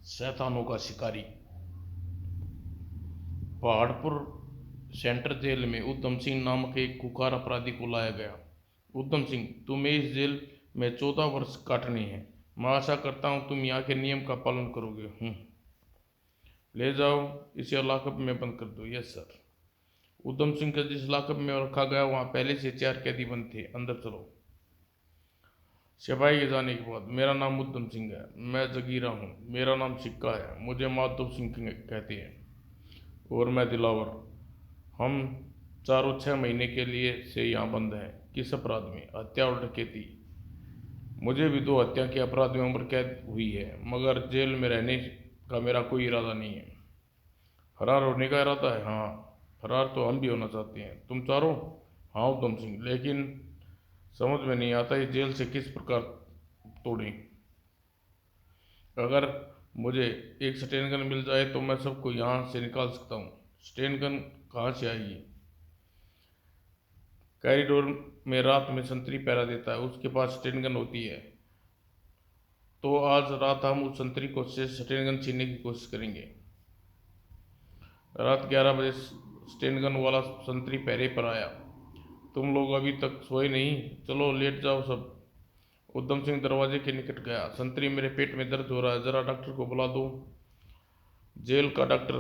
शैतानों का शिकारी। Paharpur central jail में उधम सिंह नामक एक कुख्यात अपराधी को लाया गया। उधम सिंह, तुम्हें इस जेल में 14 वर्ष काटने हैं। मैं आशा करता हूँ तुम यहाँ के नियम का पालन करोगे। ले जाओ, इसे लॉकअप में बंद कर दो। Yes sir. उधम सिंह को जिस लॉकअप में रखा गया वहाँ पहले से 4 कैदी बंद थे। अंदर चलो। सिपाही के जाने के बाद, मेरा नाम उधम सिंह है, मैं जगीरा हूँ। मेरा नाम सिक्का है, मुझे माधव सिंह कहते हैं। और मैं दिलावर। हम चारों 6 महीने के लिए से यहाँ बंद हैं। किस अपराध में? हत्या और डकैती। मुझे भी 2 हत्या के अपराध में उम्र कैद हुई है, मगर जेल में रहने का मेरा कोई इरादा नहीं है। फरार होने का इरादा है? हाँ, फरार तो हम भी होना चाहते हैं। तुम चारों? हाँ उधम सिंह, लेकिन समझ में नहीं आता इस जेल से किस प्रकार तोड़ें। अगर मुझे एक स्टेन गन मिल जाए तो मैं सबको यहाँ से निकाल सकता हूँ। स्टेन गन कहाँ से आएगी? कॉरिडोर में रात में संतरी पहरा देता है, उसके पास स्टेन गन होती है। तो आज रात हम उस संतरी को से स्टेन गन छीनने की कोशिश करेंगे। रात 11 बजे स्टेन गन वाला संतरी पहरे पर आया। तुम लोग अभी तक सोए नहीं? चलो लेट जाओ सब। उधम सिंह दरवाजे के निकट गया। संतरी, मेरे पेट में दर्द हो रहा है, जरा डॉक्टर को बुला दो। जेल का डॉक्टर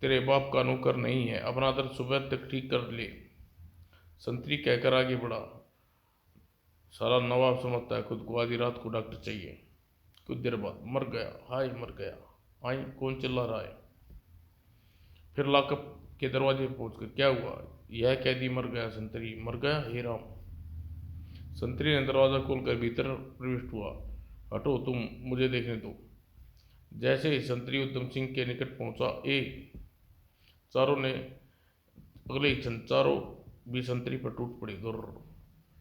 तेरे बाप का नौकर नहीं है, अपना दर्द सुबह तक ठीक कर ले। संतरी कहकर आगे बढ़ा। सारा नवाब समझता है खुद को, आधी रात को डॉक्टर चाहिए। कुछ देर बाद, मर गया, हाय मर गया। आई, कौन चिल्ला रहा है? फिर लॉकअप के दरवाजे पर पहुंचकर, क्या हुआ? यह कैदी मर गया। संतरी मर गया? हे राम। संतरी ने दरवाजा खोलकर भीतर प्रविष्ट हुआ। हटो तुम, मुझे देखने दो। जैसे ही संतरी उधम सिंह के निकट पहुंचा, चारों ने अगले ही क्षण चारों भी संतरी पर टूट पड़ी।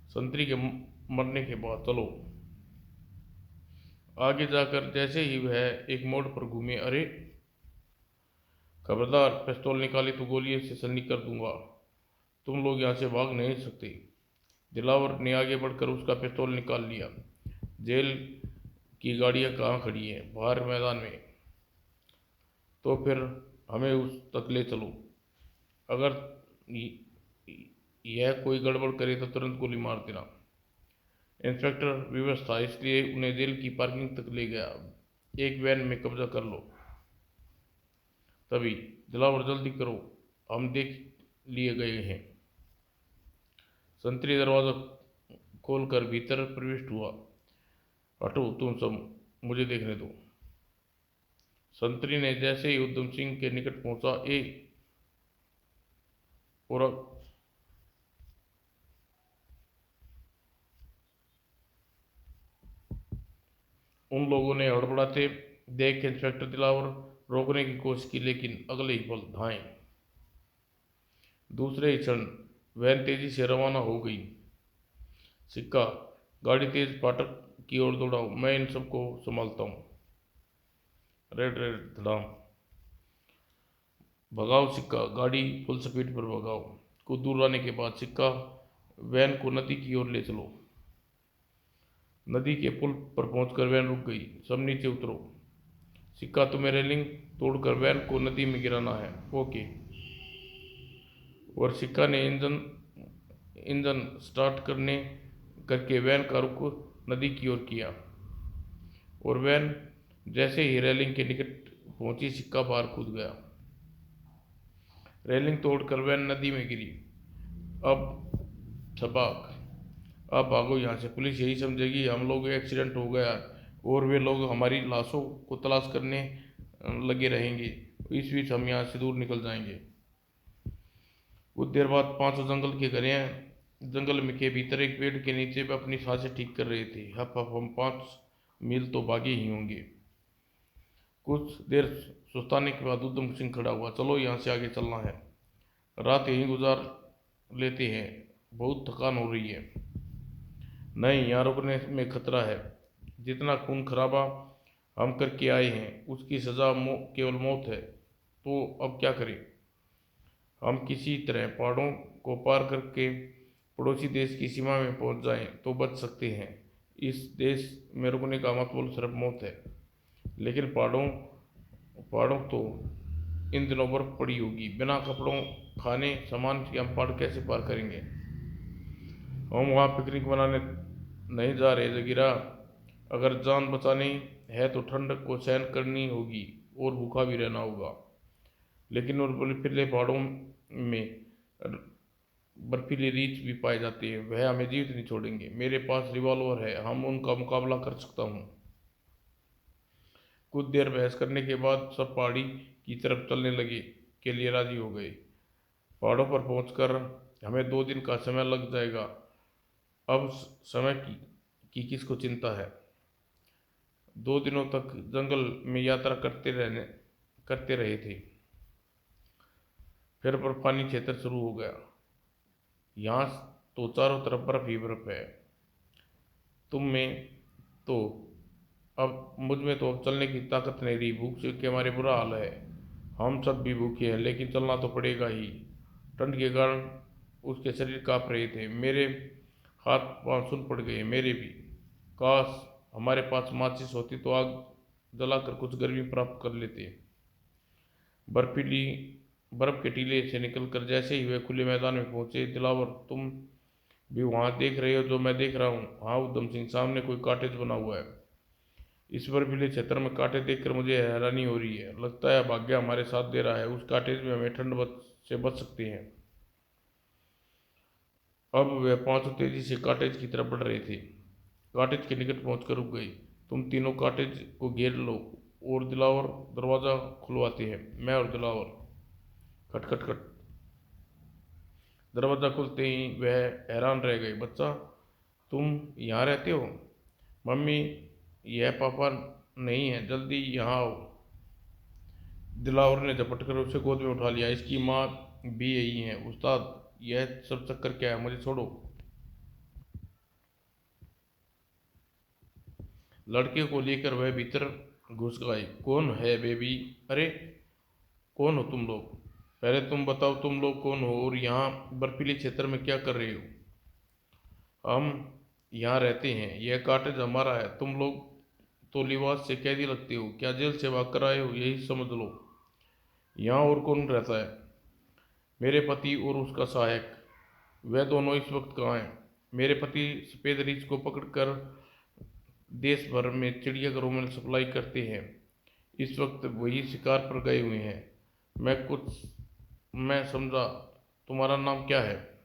संतरी के मरने के बाद चलो। आगे जाकर जैसे ही वह एक मोड़ पर घूमे, अरे खबरदार, पिस्तौल निकाली तो गोलियों से सन्नी कर दूंगा। तुम लोग यहाँ से भाग नहीं सकते। दिलावर ने आगे बढ़कर उसका पिस्तौल निकाल लिया। जेल की गाड़ियाँ कहाँ खड़ी हैं? बाहर मैदान में। तो फिर हमें उस तक ले चलो। अगर यह कोई गड़बड़ करे तो तुरंत गोली मार देना। इंस्पेक्टर विवश था, इसलिए उन्हें जेल की पार्किंग तक ले गया। एक वैन में कब्जा कर लो। तभी, दिलावर जल्दी करो, हम देख लिए गए हैं। संतरी दरवाजा खोलकर भीतर प्रविष्ट हुआ। हटो तुम सब, मुझे देखने दो। संतरी ने जैसे ही उधम सिंह के निकट पहुंचा, और उन लोगों ने हड़बड़ाते देख इंस्पेक्टर दिलावर रोकने की कोशिश की, लेकिन अगले ही पल धाएं। दूसरे ही क्षण वैन तेजी से रवाना हो गई। सिक्का, गाड़ी तेज फाटक की ओर दौड़ाओ, मैं इन सबको संभालता हूँ। रेड रेड धड़ाम। भगाओ सिक्का, गाड़ी फुल स्पीड पर भगाओ। कुछ दूर आने के बाद सिक्का, वैन को नदी की ओर ले चलो। नदी के पुल पर पहुंचकर वैन रुक गई। सब नीचे उतरो। सिक्का, तुम्हें रेलिंग तोड़कर वैन को नदी में गिराना है। ओके। और सिक्का ने इंजन स्टार्ट करके वैन का रुख नदी की ओर किया। और वैन जैसे ही रेलिंग के निकट पहुंची, सिक्का बाहर कूद गया। रेलिंग तोड़कर वैन नदी में गिरी। अब छपाक, अब भागो यहाँ से, पुलिस यही समझेगी हम लोग एक्सीडेंट हो गया और वे लोग हमारी लाशों को तलाश करने लगे रहेंगे। इस बीच हम यहाँ से दूर निकल जाएंगे। कुछ देर बाद 5 जंगल के घर हैं। जंगल में के भीतर एक पेड़ के नीचे वे अपनी सांसें ठीक कर रहे थे। हप हप, हम 5 मील तो भागे ही होंगे। कुछ देर सुस्ताने के बाद उधम सिंह खड़ा हुआ। चलो यहाँ से आगे चलना है, रात यहीं गुजार लेते हैं, बहुत थकान हो रही है। नहीं, यहाँ रुकने में खतरा है। जितना खून खराबा हम करके आए हैं उसकी सज़ा केवल मौत है। तो अब क्या करें? हम किसी तरह पहाड़ों को पार करके पड़ोसी देश की सीमा में पहुंच जाएं तो बच सकते हैं। इस देश में रुकने का मतलब सिर्फ मौत है। लेकिन पहाड़ों पहाड़ों तो इन दिनों बर्फ पड़ी होगी। बिना कपड़ों खाने सामान के हम पहाड़ कैसे पार करेंगे? हम वहाँ पिकनिक मनाने नहीं जा रहे जगीरा। अगर जान बचानी है तो ठंड को सहन करनी होगी और भूखा भी रहना होगा। लेकिन उन बर्फीले पहाड़ों में बर्फीली रीछ भी पाए जाते हैं, वह हमें जीवित नहीं छोड़ेंगे। मेरे पास रिवॉल्वर है, हम उनका मुकाबला कर सकता हूँ। कुछ देर बहस करने के बाद सब पहाड़ी की तरफ चलने लगे के लिए राजी हो गए। पहाड़ों पर पहुंचकर हमें 2 दिन का समय लग जाएगा। अब समय की किसको चिंता है? 2 दिनों तक जंगल में यात्रा करते रहे थे। फिर बर्फानी क्षेत्र शुरू हो गया। यहाँ तो चारों तरफ बर्फ ही बर्फ है। तुम में तो अब मुझ में तो अब चलने की ताकत नहीं रही। भूख से के हमारे बुरा हाल है। हम सब भी भूखे हैं, लेकिन चलना तो पड़ेगा ही। ठंड के कारण उसके शरीर कांप रहे थे। मेरे हाथ पांव सुन पड़ गए। मेरे भी। काश हमारे पास माचिस होती तो आग जलाकर कुछ गर्मी प्राप्त कर लेते। बर्फीली बर्फ के टीले से निकलकर जैसे ही वे खुले मैदान में पहुंचे, दिलावर तुम भी वहां देख रहे हो जो मैं देख रहा हूँ? हाँ उधम सिंह, सामने कोई कॉटेज बना हुआ है। इस बर्फीले क्षेत्र में कांटे देखकर मुझे हैरानी हो रही है। लगता है भाग्य हमारे साथ दे रहा है। उस कॉटेज में हमें से बच सकते हैं। अब वे पांचों तेजी से कॉटेज की तरफ बढ़ रहे थे। कॉटेज के निकट पहुंचकर रुक गई। तुम तीनों कॉटेज को घेर लो और दिलावर दरवाजा खुलवाते हैं। मैं और दिलावर। खट खट खट। दरवाजा खुलते ही वह हैरान रह गए। बच्चा, तुम यहाँ रहते हो? मम्मी, यह पापा नहीं है, जल्दी यहाँ आओ। दिलावर ने झपटकर उसे गोद में उठा लिया। इसकी माँ भी यही है। उस्ताद, यह सब चक्कर क्या है? मुझे छोड़ो। लड़के को लेकर वह भीतर घुस गए। कौन है बेबी? अरे कौन हो तुम लोग? पहले तुम बताओ, तुम लोग कौन हो और यहाँ बर्फीले क्षेत्र में क्या कर रहे हो? हम यहाँ रहते हैं, यह कॉटेज हमारा है। तुम लोग तो लिबास से कैदी लगते हो। क्या जेल से भाग कर आए हो? यही समझ लो। यहाँ और कौन रहता है? मेरे पति और उसका सहायक। वह दोनों इस वक्त कहाँ हैं? मेरे पति सफ़ेद रीछ को पकड़कर देश भर में चिड़ियाघरों में सप्लाई करते हैं। इस वक्त वही शिकार पर गए हुए हैं। मैं समझा। तुम्हारा नाम क्या है?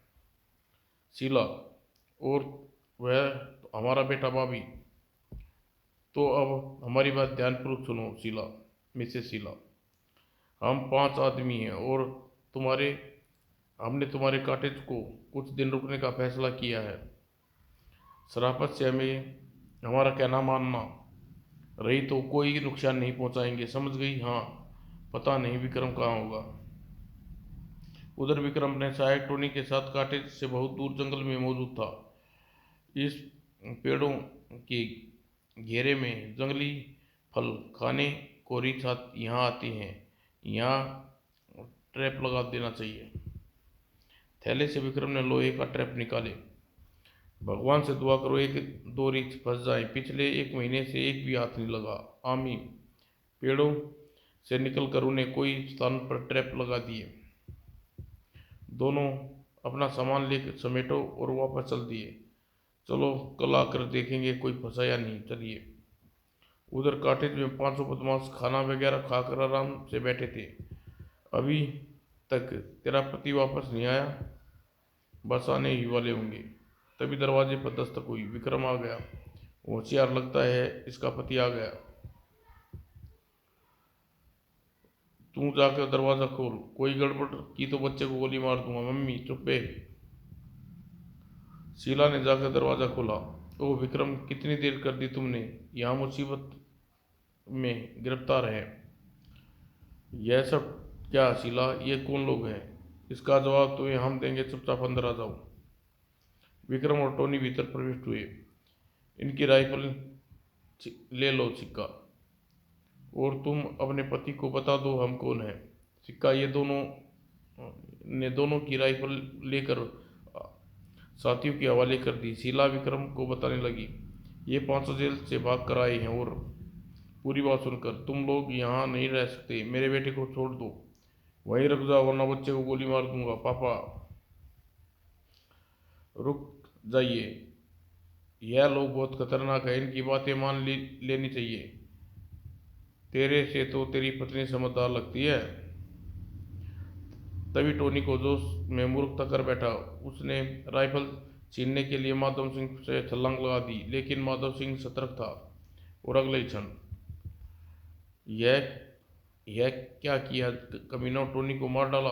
शीला। और वह हमारा बेटा बॉबी। तो अब हमारी बात ध्यानपूर्वक सुनो शीला, मिसेस शीला। हम 5 आदमी हैं और तुम्हारे हमने तुम्हारे कॉटेज को कुछ दिन रुकने का फैसला किया है। शराफत से हमें हमारा कहना मानना। रही तो कोई नुकसान नहीं पहुंचाएंगे, समझ गई? हाँ। पता नहीं विक्रम कहाँ होगा। उधर विक्रम अपने सहायक टोनी के साथ कॉटेज से बहुत दूर जंगल में मौजूद था। इस पेड़ों के घेरे में जंगली फल खाने को रीछ यहाँ आती हैं। यहाँ ट्रैप लगा देना चाहिए। थैले से विक्रम ने लोहे का ट्रैप निकाले। भगवान से दुआ करो एक दो रीछ फंस जाए। पिछले 1 महीने से एक भी हाथ नहीं लगा। आमीन। पेड़ों से निकलकर उन्हें कोई स्थान पर ट्रैप लगा दिए। दोनों अपना सामान लेकर समेटो और वापस चल दिए। चलो कल आकर देखेंगे कोई फंसा या नहीं। चलिए। उधर कॉटेज में पांचों बदमाश खाना वगैरह खाकर आराम से बैठे थे। अभी तक तेरा पति वापस नहीं आया? बस आने ही वाले होंगे। तभी दरवाजे पर दस्तक हुई। विक्रम आ गया। होशियार लगता है, इसका पति आ गया। तू जाकर दरवाजा खोल, कोई गड़बड़ की तो बच्चे को गोली मार दूंगा। मम्मी चुप्पे। शीला ने जाकर दरवाजा खोला। ओह विक्रम, कितनी देर कर दी तुमने? यहाँ मुसीबत में गिरफ्तार है। यह सब क्या शीला? ये कौन लोग हैं? इसका जवाब तो हम देंगे। चुपचाप अंदर आ जाओ। विक्रम और टोनी भीतर प्रविष्ट हुए। इनकी राइफल ले लो सिक्का, और तुम अपने पति को बता दो हम कौन हैं। सिक्का ये दोनों की राइफल लेकर साथियों के हवाले कर दी। शीला विक्रम को बताने लगी, ये 500 जेल से भाग कर आए हैं और पूरी बात सुनकर, तुम लोग यहाँ नहीं रह सकते, मेरे बेटे को छोड़ दो, वहीं रुक जाओ वरना बच्चे को गोली मार दूंगा। पापा रुक जाइए, यह लोग बहुत खतरनाक है, इनकी बातें मान लेनी चाहिए। तेरे से तो तेरी पत्नी समझदार लगती है। तभी टोनी को जोश में मूर्खता कर बैठा। उसने राइफल छीनने के लिए माधव सिंह से छलांग लगा दी, लेकिन माधव सिंह सतर्क था और अगले ही क्षण यह यह क्या किया, कमीना टोनी को मार डाला।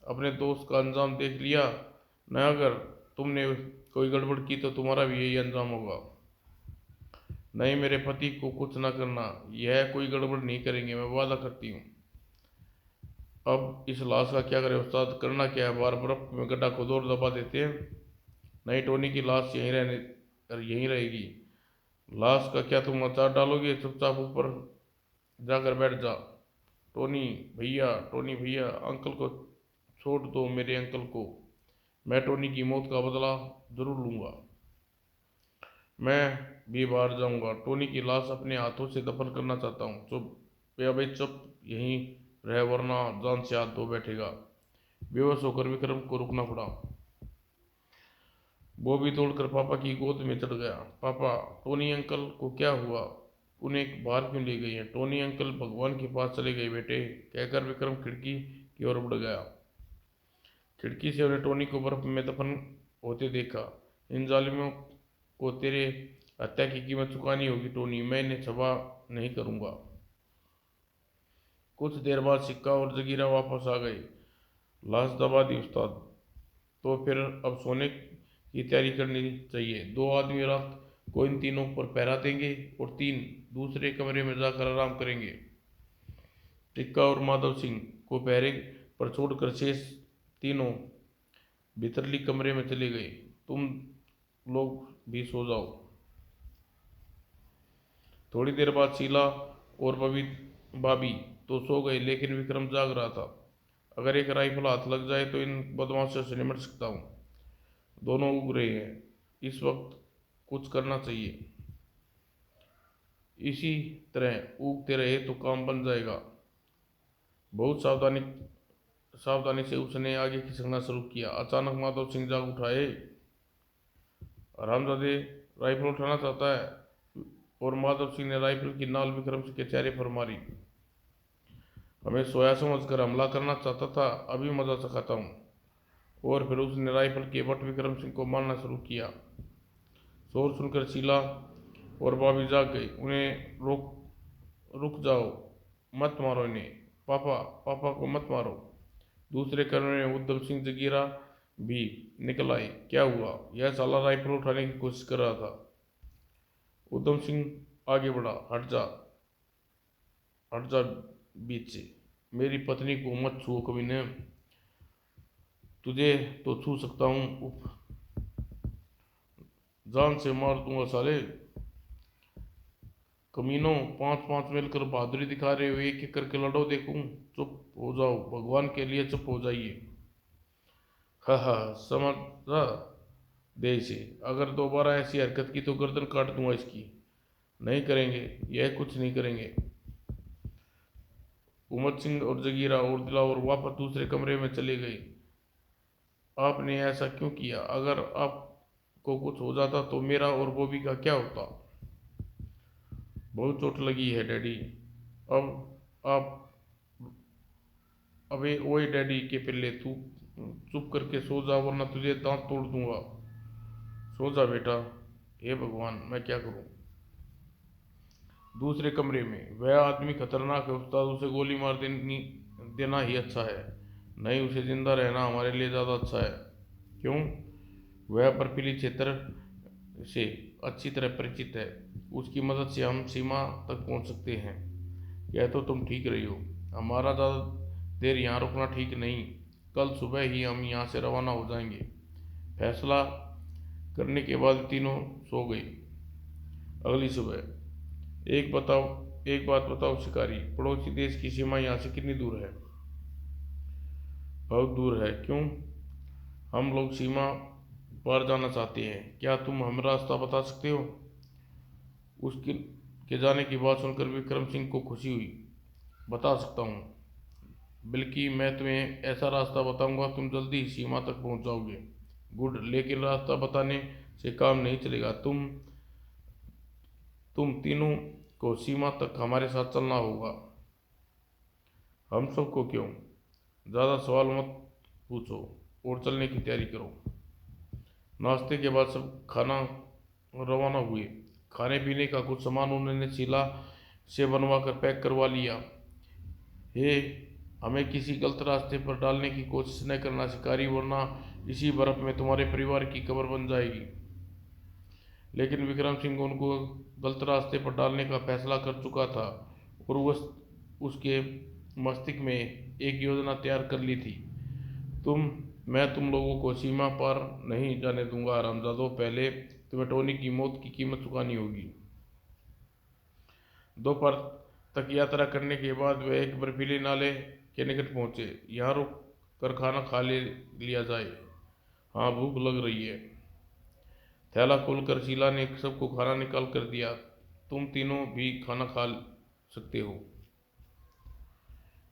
अपने दोस्त का अंजाम देख लिया न, अगर तुमने कोई गड़बड़ की तो तुम्हारा भी यही अंजाम होगा। नहीं, मेरे पति को कुछ ना करना, यह कोई गड़बड़ नहीं करेंगे, मैं वादा करती हूँ। अब इस लाश का क्या करें उस्ताद, करना क्या है, बार बर्फ में गड्ढा खोदो और दबा देते हैं। नहीं, टोनी की लाश यहीं रहेगी। लाश का क्या तुम अचार डालोगे, चुपचाप ऊपर जाकर बैठ जा। टोनी भैया, अंकल को छोड़ दो, मेरे अंकल को। मैं टोनी की मौत का बदला जरूर लूंगा। मैं भी बाहर जाऊंगा, टोनी की लाश अपने हाथों से दफन करना चाहता हूँ। चुप या भाई चुप, यहीं रह वरना जान से हाथ धो बैठेगा। बेहोश होकर विक्रम को रुकना पड़ा। वो भी दौड़कर पापा की गोद में चढ़ गया। पापा, टोनी अंकल को क्या हुआ, उन्हें बाहर क्यों ले गई है? टोनी अंकल भगवान के पास चले गए बेटे, कहकर विक्रम खिड़की की ओर बढ़ गया। खिड़की से उन्हें टोनी को बर्फ में दफन होते देखा। इन जालिमों को तेरे हत्या की कीमत चुकानी होगी टोनी, मैं इन्हें क्षमा नहीं करूंगा। कुछ देर बाद सिक्का और जगीरा वापस आ गए। लाश दबा दी उस्ताद, तो फिर अब सोने की तैयारी करनी चाहिए। 2 आदमी रात को इन तीनों पर पहरा देंगे और 3 दूसरे कमरे में जाकर आराम करेंगे। टिक्का और माधव सिंह को पहरे पर छोड़कर शेष तीनों भीतरली कमरे में चले गए। तुम लोग भी सो जाओ। थोड़ी देर बाद शीला और भाभी तो सो गए, लेकिन विक्रम जाग रहा था। अगर एक राइफल हाथ लग जाए तो इन बदमाशों से निपट सकता हूँ। दोनों उग रहे हैं, इस वक्त कुछ करना चाहिए। इसी तरह उगते रहे तो काम बन जाएगा। बहुत सावधानी सावधानी से उसने आगे खिसकना शुरू किया। अचानक माधव सिंह जाग उठाए। हरामजादे, राइफल उठाना चाहता है। और माधव सिंह ने राइफल की नाल विक्रम सिंह के चेहरे पर मारी। हमें सोया समझकर हमला करना चाहता था, अभी मजा चखाता हूँ। और फिर उसने राइफल के बट विक्रम सिंह को मारना शुरू किया। शोर सुनकर शीला और भाभी जाग गई। उन्हें रुक जाओ, मत मारो इन्हें। पापा को मत मारो। दूसरे कमरे में उद्धम सिंह जगीरा भी निकल आए। क्या हुआ? यह साला राइफल उठाने की कोशिश कर रहा था। उद्धम सिंह आगे बढ़ा। हट जा बीच से, मेरी पत्नी को मत छुओ कमीने, तुझे तो छू सकता हूँ, उफ, जान से मार दूंगा साले। कमीनों, 5-5 मिलकर बहादुरी दिखा रहे हो, एक एक करके लड़ो देखूं। चुप हो जाओ, भगवान के लिए चुप हो जाइए। हा, समझा दे इसे, अगर दोबारा ऐसी हरकत की तो गर्दन काट दूंगा इसकी। नहीं करेंगे, यह कुछ नहीं करेंगे। उमर सिंह और जगीरा और दिलावर वापस दूसरे कमरे में चले गए। आपने ऐसा क्यों किया? अगर आपको कुछ हो जाता तो मेरा और बॉबी का क्या होता? बहुत चोट लगी है डैडी। अब आप अबे ओए डैडी के पिल्ले, तू चुप करके सो जा वरना तुझे दांत तोड़ दूंगा। सो जा बेटा। हे भगवान, मैं क्या करूं? दूसरे कमरे में, वह आदमी खतरनाक है उस्ताद, उसे गोली मार देना ही अच्छा है। नहीं, उसे जिंदा रहना हमारे लिए ज़्यादा अच्छा है। क्यों? वह बर्फीली क्षेत्र से अच्छी तरह परिचित है, उसकी मदद से हम सीमा तक पहुंच सकते हैं। यह तो तुम ठीक रही हो, हमारा ज़्यादा देर यहाँ रुकना ठीक नहीं। कल सुबह ही हम यहाँ से रवाना हो जाएंगे। फैसला करने के बाद तीनों सो गए। अगली सुबह, एक बात बताओ शिकारी, पड़ोसी देश की सीमा यहाँ से कितनी दूर है? बहुत दूर है। क्यों? हम लोग सीमा पार जाना चाहते हैं। क्या तुम हमें रास्ता बता सकते हो? उसकी के जाने की बात सुनकर विक्रम सिंह को खुशी हुई। बता सकता हूँ, बल्कि मैं तुम्हें ऐसा रास्ता बताऊंगा, तुम जल्दी ही सीमा तक पहुंच जाओगे। गुड, लेकिन रास्ता बताने से काम नहीं चलेगा। तुम तीनों को सीमा तक हमारे साथ चलना होगा। हम सबको क्यों? ज़्यादा सवाल मत पूछो और चलने की तैयारी करो। नाश्ते के बाद सब खाना रवाना हुए। खाने पीने का कुछ सामान उन्होंने शीला से बनवा कर पैक करवा लिया। हे, हमें किसी गलत रास्ते पर डालने की कोशिश न करना शिकारी, वरना इसी बर्फ में तुम्हारे परिवार की कब्र बन जाएगी। लेकिन विक्रम सिंह उनको गलत रास्ते पर डालने का फैसला कर चुका था और उसके मस्तिष्क में एक योजना तैयार कर ली थी। मैं तुम लोगों को सीमा पार नहीं जाने दूंगा हरामजादों। पहले तुम्हें टोनी की मौत की कीमत चुकानी होगी। दोपहर तक यात्रा करने के बाद वे एक बर्फीले नाले के निकट पहुंचे। यहाँ रुक कर खाना खा लिया जाए। हाँ, भूख लग रही है। थैला खोलकर शीला ने सबको खाना निकाल कर दिया। तुम तीनों भी खाना खा सकते हो।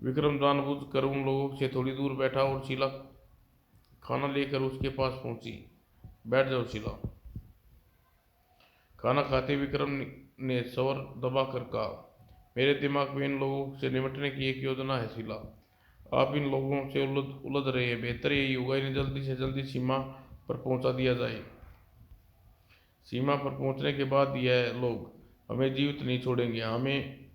विक्रम जानबूझकर उन लोगों से थोड़ी दूर बैठा और शीला खाना लेकर उसके पास पहुंची। बैठ जाओ शीला। खाना खाते विक्रम ने सवर दबाकर कहा, मेरे दिमाग में इन लोगों से निपटने की एक योजना है शीला। आप इन लोगों से उलझ रहे हैं। बेहतर यही होगा इन्हें जल्दी से जल्दी सीमा पर पहुंचा दिया जाए। सीमा पर पहुंचने के बाद यह लोग हमें जीवित नहीं छोड़ेंगे। हमें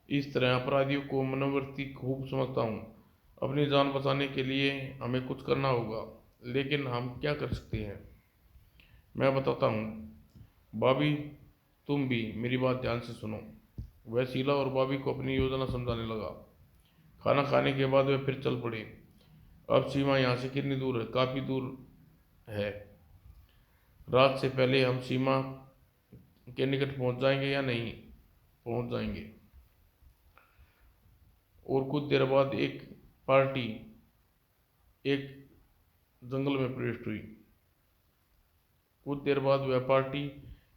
इस तरह अपराधियों को मनोवृत्ति खूब समझता हूँ। अपनी जान बचाने के लिए हमें कुछ करना होगा, लेकिन हम क्या कर सकते हैं मैं बताता हूँ। बॉबी, तुम भी मेरी बात ध्यान से सुनो। वह शीला और बॉबी को अपनी योजना समझाने लगा। खाना खाने के बाद वे फिर चल पड़े। अब सीमा यहाँ से कितनी दूर है? काफ़ी दूर है। रात से पहले हम सीमा के निकट पहुँच जाएंगे या नहीं? पहुँच जाएंगे। और कुछ देर बाद एक पार्टी एक जंगल में प्रविष्ट हुई। कुछ देर बाद वह पार्टी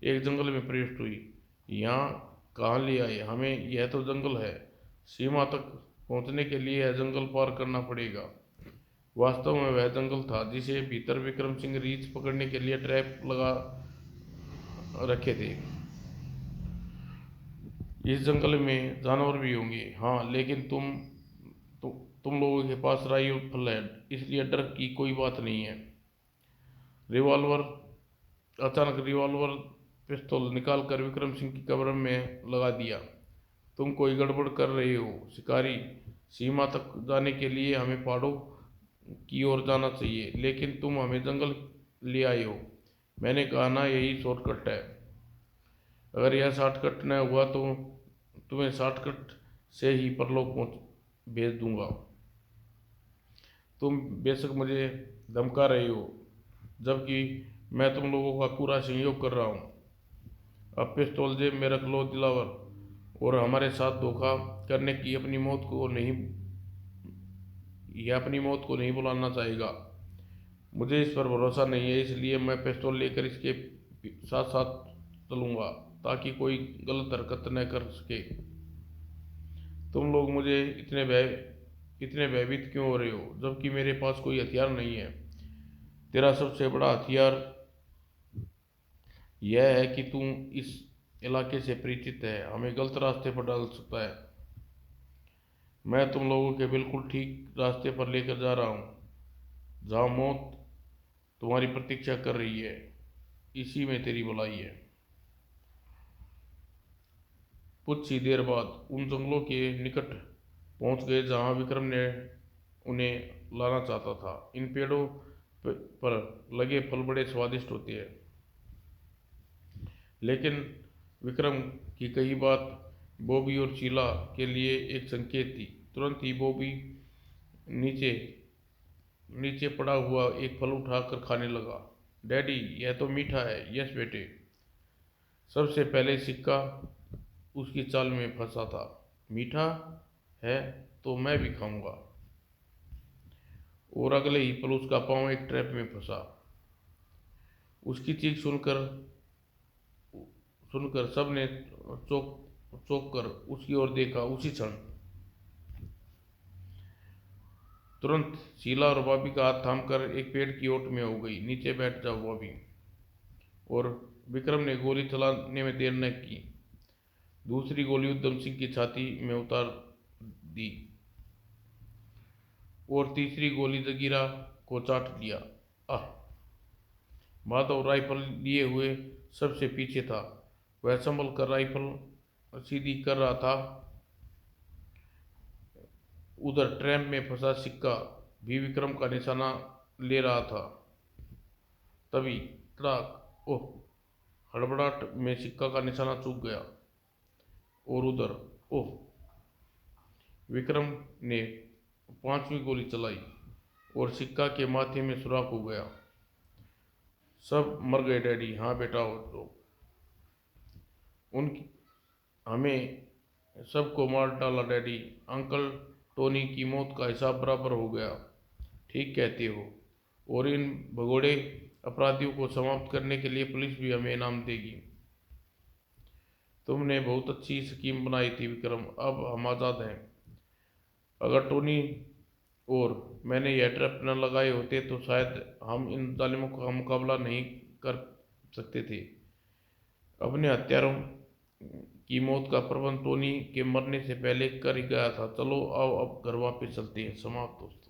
एक जंगल में प्रविष्ट हुई। यहाँ कहाँ ले आए हमें? यह तो जंगल है। सीमा तक पहुँचने के लिए यह जंगल पार करना पड़ेगा। वास्तव में वह जंगल था जिसे भीतर विक्रम सिंह रीछ पकड़ने के लिए ट्रैप लगा रखे थे। इस जंगल में जानवर भी होंगे। हाँ, लेकिन तुम लोगों के पास राइफल है, इसलिए डर की कोई बात नहीं है। रिवॉल्वर अचानक रिवॉल्वर पिस्तौल निकालकर विक्रम सिंह की कब्र में लगा दिया। तुम कोई गड़बड़ कर रहे हो शिकारी। सीमा तक जाने के लिए हमें पहाड़ों की ओर जाना चाहिए, लेकिन तुम हमें जंगल ले आए हो। मैंने कहा ना, यही शॉर्टकट है। अगर यह शॉर्टकट न हुआ तो तुम्हें शॉर्टकट से ही परलोक पहुंच भेज दूंगा। तुम बेशक मुझे धमका रहे हो, जबकि मैं तुम लोगों का पूरा सहयोग कर रहा हूँ। अब पिस्तौल जेब में रख लो दिलावर, और हमारे साथ धोखा करने की अपनी मौत को नहीं बुलाना चाहेगा। मुझे इस पर भरोसा नहीं है, इसलिए मैं पिस्तौल लेकर इसके साथ साथ चलूँगा ताकि कोई गलत हरकत न कर सके। तुम लोग मुझे इतने भयभीत क्यों हो रहे हो, जबकि मेरे पास कोई हथियार नहीं है? तेरा सबसे बड़ा हथियार यह है कि तू इस इलाके से परिचित है, हमें गलत रास्ते पर डाल सकता है। मैं तुम लोगों के बिल्कुल ठीक रास्ते पर लेकर जा रहा हूँ, जहाँ मौत तुम्हारी प्रतीक्षा कर रही है। इसी में तेरी भलाई है। कुछ ही देर बाद उन जंगलों के निकट पहुंच गए जहां विक्रम ने उन्हें लाना चाहता था। इन पेड़ों पर लगे फल बड़े स्वादिष्ट होते हैं, लेकिन विक्रम की कही बात बॉबी और शीला के लिए एक संकेत थी। तुरंत ही बॉबी नीचे नीचे पड़ा हुआ एक फल उठाकर खाने लगा। डैडी, यह तो मीठा है। यस बेटे। सबसे पहले सिक्का उसकी चाल में फंसा था। मीठा है तो मैं भी खाऊंगा। और अगले ही पल उसका पांव एक ट्रैप में फंसा। उसकी चीख सुनकर सब ने चौंक चौंक कर उसकी ओर देखा। उसी क्षण तुरंत शीला और बॉबी का हाथ थामकर एक पेड़ की ओट में हो गई। नीचे बैठ जाओ बॉबी। और विक्रम ने गोली चलाने में देर न की। दूसरी गोली उधम सिंह की छाती में उतार दी और तीसरी गोली जगीरा को चाट दिया। आह! माधव राइफल लिए हुए सबसे पीछे था। वह संभल कर राइफल सीधी कर रहा था। उधर ट्रैप में फंसा सिक्का भी विक्रम का निशाना ले रहा था। तभी तड़ाक! ओह! हड़बड़ाहट में सिक्का का निशाना चूक गया। और उधर ओह! विक्रम ने पांचवी गोली चलाई और सिक्का के माथे में सुराख हो गया। सब मर गए डैडी। हाँ बेटा, हो तो उनकी हमें सबको मार डाला डैडी। अंकल टोनी की मौत का हिसाब बराबर हो गया। ठीक कहते हो। और इन भगोड़े अपराधियों को समाप्त करने के लिए पुलिस भी हमें इनाम देगी। तुमने बहुत अच्छी स्कीम बनाई थी विक्रम। अब हम आज़ाद हैं। अगर टोनी और मैंने यह ट्रैप न लगाए होते तो शायद हम इन जालिमों का मुकाबला नहीं कर सकते थे। अपने हत्यारों की मौत का प्रबंध टोनी के मरने से पहले कर ही गया था। चलो आओ अब घर वापस चलते हैं। समाप्त दोस्तों।